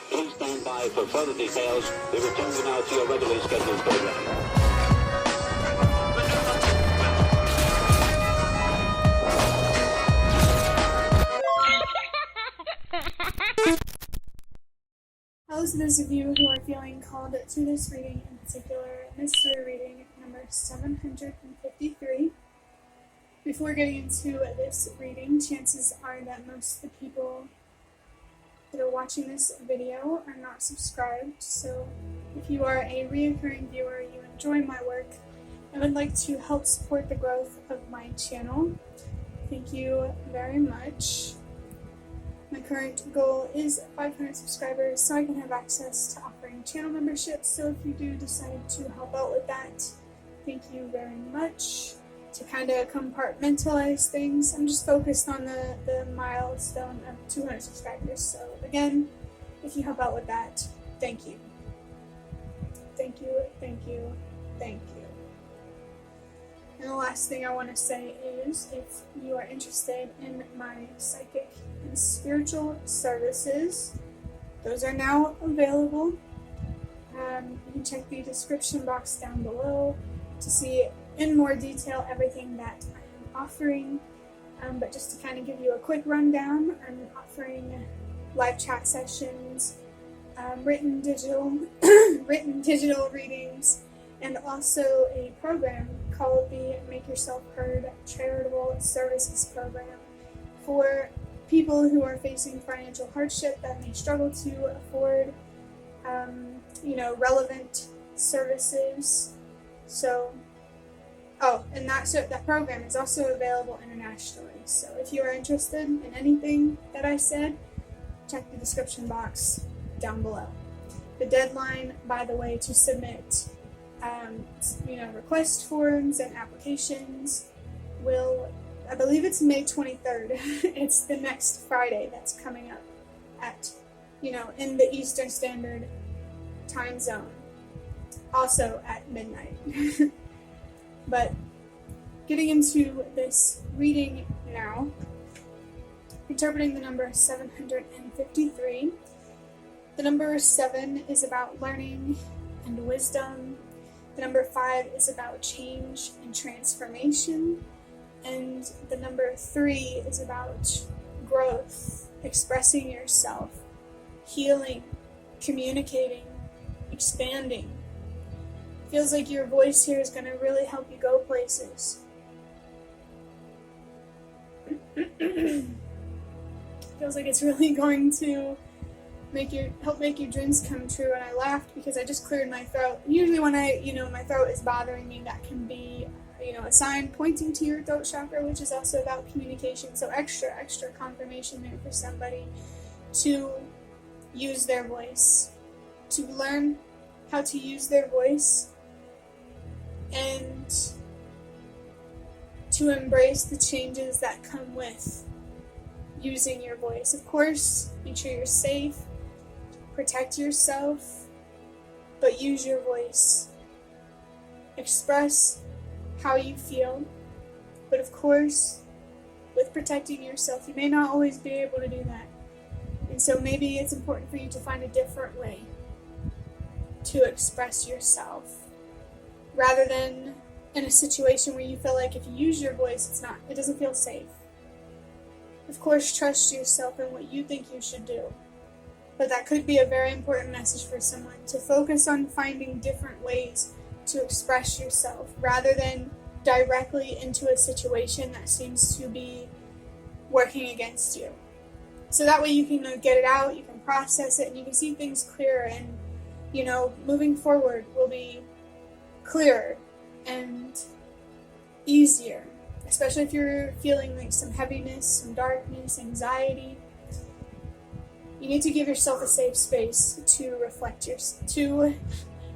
Please stand by for further details. We return you now to your regularly scheduled program. How's those of you who are feeling called to this reading, in particular, mystery reading number 753? Before getting into this reading, chances are that most of the people that are watching this video are not subscribed, so if you are a reoccurring viewer, you enjoy my work, and would like to help support the growth of my channel, thank you very much. My current goal is 500 subscribers so I can have access to offering channel memberships, so if you do decide to help out with that, thank you very much. To kind of compartmentalize things, I'm just focused on the milestone of 200 subscribers, so again, if you help out with that, thank you. Thank you, thank you, thank you. And the last thing I want to say is, if you are interested in my psychic and spiritual services, those are now available. You can check the description box down below to see in more detail everything that I am offering. But just to kind of give you a quick rundown, I'm offering live chat sessions, written digital readings, and also a program called the Make Yourself Heard Charitable Services Program for people who are facing financial hardship that may struggle to afford, relevant services. So, and that program is also available internationally. So if you are interested in anything that I said, check the description box down below. The deadline, by the way, to submit request forms and applications I believe it's May 23rd. It's the next Friday that's coming up at, in the Eastern Standard Time Zone, also at midnight. But getting into this reading now, interpreting the number 753. The number 7 is about learning and wisdom. The number 5 is about change and transformation. And the number 3 is about growth, expressing yourself, healing, communicating, expanding. Feels like your voice here is going to really help you go places. Feels like it's really going to help make your dreams come true. And I laughed because I just cleared my throat. Usually when my throat is bothering me, that can be, a sign pointing to your throat chakra, which is also about communication. So extra confirmation there for somebody to use their voice, to learn how to use their voice, and to embrace the changes that come with using your voice. Of course, make sure you're safe, protect yourself, but use your voice. Express how you feel, but of course, with protecting yourself, you may not always be able to do that. And so maybe it's important for you to find a different way to express yourself, rather than in a situation where you feel like if you use your voice, it doesn't feel safe. Of course, trust yourself in what you think you should do. But that could be a very important message for someone, to focus on finding different ways to express yourself, rather than directly into a situation that seems to be working against you. So that way you can get it out, you can process it, and you can see things clearer, and moving forward will be clearer and easier, especially if you're feeling like some heaviness, some darkness, anxiety. You need to give yourself a safe space to to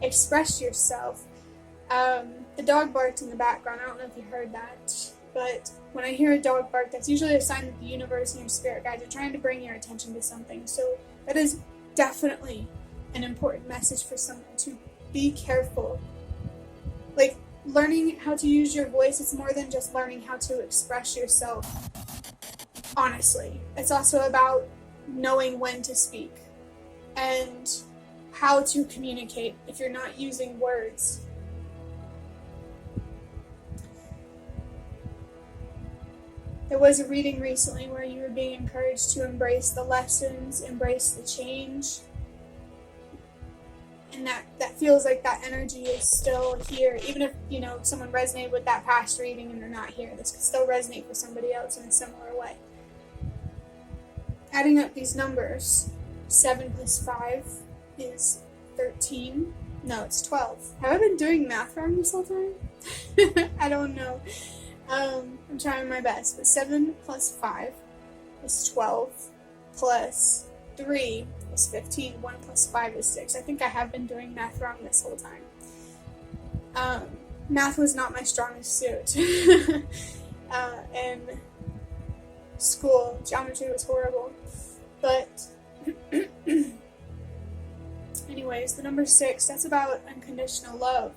express yourself. The dog barked in the background. I don't know if you heard that, but when I hear a dog bark, that's usually a sign that the universe and your spirit guides are trying to bring your attention to something. So that is definitely an important message for someone, to be careful like, learning how to use your voice, it's more than just learning how to express yourself, honestly. It's also about knowing when to speak and how to communicate if you're not using words. There was a reading recently where you were being encouraged to embrace the lessons, embrace the change. And that feels like that energy is still here. Even if, someone resonated with that past reading and they're not here, this could still resonate for somebody else in a similar way. Adding up these numbers, 7 plus 5 is 13. No, it's 12. Have I been doing math wrong this whole time? I don't know. I'm trying my best, but 7 plus 5 is 12, plus 3 is 15, 1 plus 5 is 6. I think I have been doing math wrong this whole time. Math was not my strongest suit. In school, geometry was horrible. But anyways, the number 6, that's about unconditional love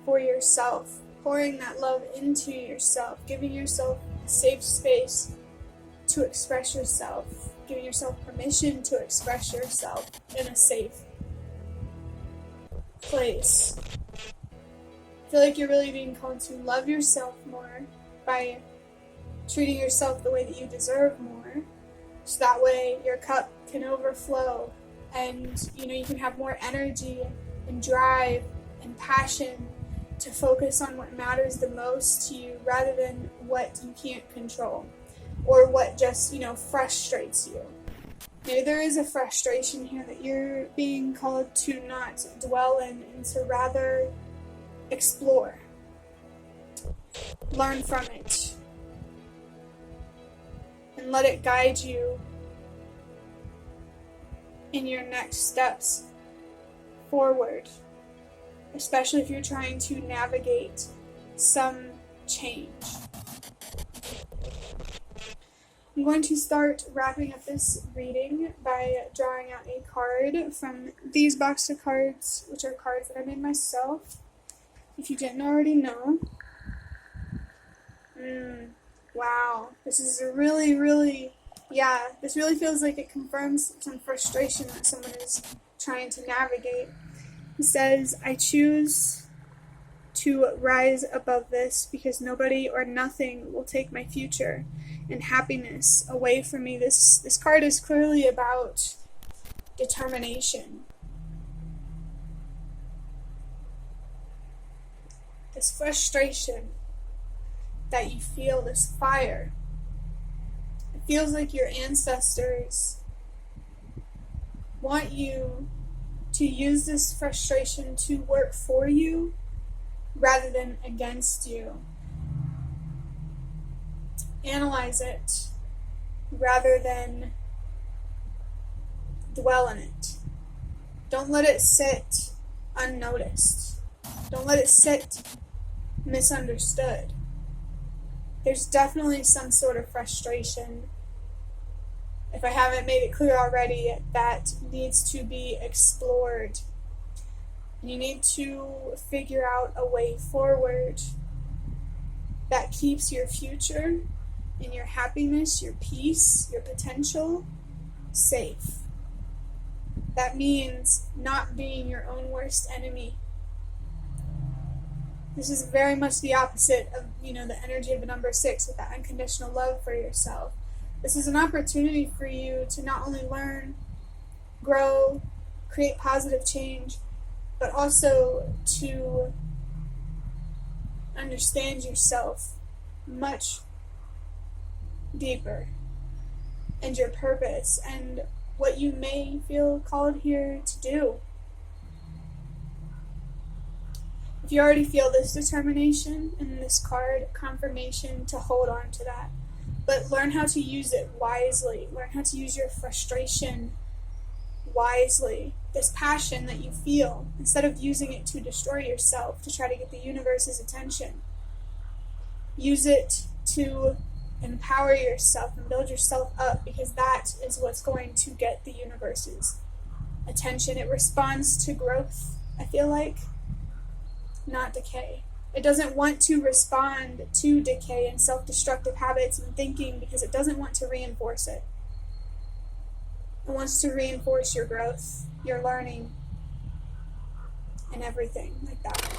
for yourself. Pouring that love into yourself, giving yourself a safe space to express yourself, giving yourself permission to express yourself in a safe place. I feel like you're really being called to love yourself more by treating yourself the way that you deserve more, so that way your cup can overflow and you can have more energy and drive and passion to focus on what matters the most to you rather than what you can't control or what just, frustrates you. Maybe there is a frustration here that you're being called to not dwell in and to rather explore. Learn from it. And let it guide you in your next steps forward. Especially if you're trying to navigate some change. I'm going to start wrapping up this reading by drawing out a card from these box of cards, which are cards that I made myself, if you didn't already know. Wow, this is a really, this really feels like it confirms some frustration that someone is trying to navigate. He says, I choose to rise above this because nobody or nothing will take my future and happiness away from me. This card is clearly about determination. This frustration that you feel, this fire. It feels like your ancestors want you to use this frustration to work for you rather than against you. Analyze it rather than dwell in it. Don't let it sit unnoticed. Don't let it sit misunderstood. There's definitely some sort of frustration, if I haven't made it clear already, that needs to be explored. You need to figure out a way forward that keeps your future and your happiness, your peace, your potential safe. That means not being your own worst enemy. This is very much the opposite of, the energy of the number 6 with that unconditional love for yourself. This is an opportunity for you to not only learn, grow, create positive change, but also to understand yourself much deeper and your purpose and what you may feel called here to do. If you already feel this determination in this card, confirmation to hold on to that. But learn how to use it wisely. Learn how to use your frustration wisely. This passion that you feel, instead of using it to destroy yourself, to try to get the universe's attention. Use it to empower yourself and build yourself up, because that is what's going to get the universe's attention. It responds to growth, I feel like. not decay. It doesn't want to respond to decay and self-destructive habits and thinking because it doesn't want to reinforce it. It wants to reinforce your growth, your learning, and everything like that.